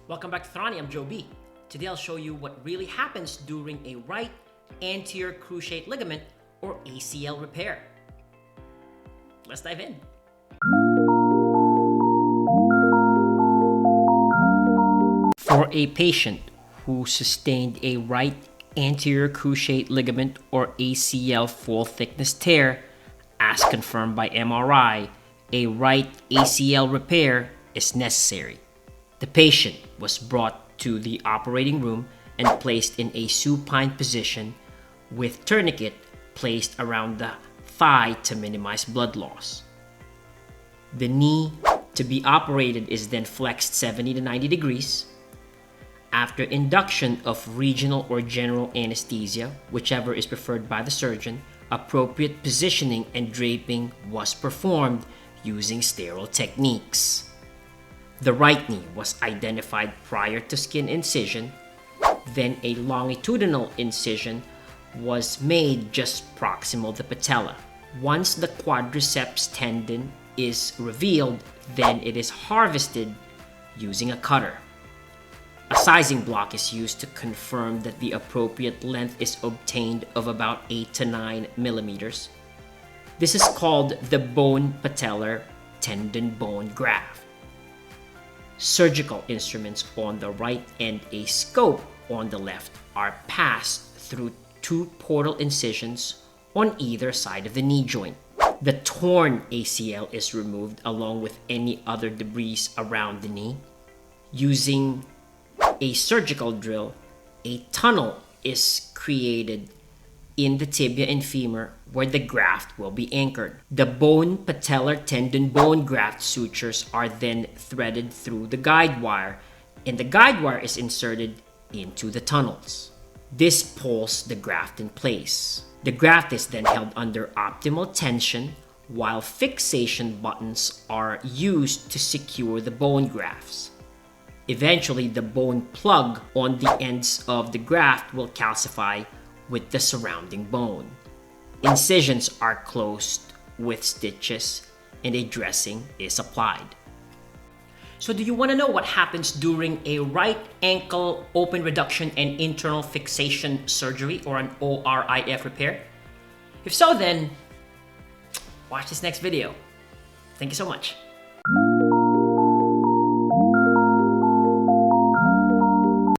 Welcome back to Thrani, I'm Joe B. Today I'll show you what really happens during a right anterior cruciate ligament or ACL repair. Let's dive in. For a patient who sustained a right anterior cruciate ligament or ACL full thickness tear, as confirmed by MRI, a right ACL repair is necessary. The patient was brought to the operating room and placed in a supine position with tourniquet placed around the thigh to minimize blood loss. The knee to be operated is then flexed 70 to 90 degrees. After induction of regional or general anesthesia, whichever is preferred by the surgeon, appropriate positioning and draping was performed using sterile techniques. The right knee was identified prior to skin incision, then a longitudinal incision was made just proximal to the patella. Once the quadriceps tendon is revealed, then it is harvested using a cutter. A sizing block is used to confirm that the appropriate length is obtained of about 8 to 9 millimeters. This is called the bone patellar tendon bone graft. Surgical instruments on the right and a scope on the left are passed through two portal incisions on either side of the knee joint. The torn ACL is removed along with any other debris around the knee. Using a surgical drill, a tunnel is created in the tibia and femur where the graft will be anchored. The bone patellar tendon bone graft sutures are then threaded through the guide wire, and the guide wire is inserted into the tunnels. This pulls the graft in place. The graft is then held under optimal tension while fixation buttons are used to secure the bone grafts. Eventually, the bone plug on the ends of the graft will calcify with the surrounding bone. Incisions are closed with stitches and a dressing is applied. So do you want to know what happens during a right ankle open reduction and internal fixation surgery or an ORIF repair? If so, then watch this next video. Thank you so much.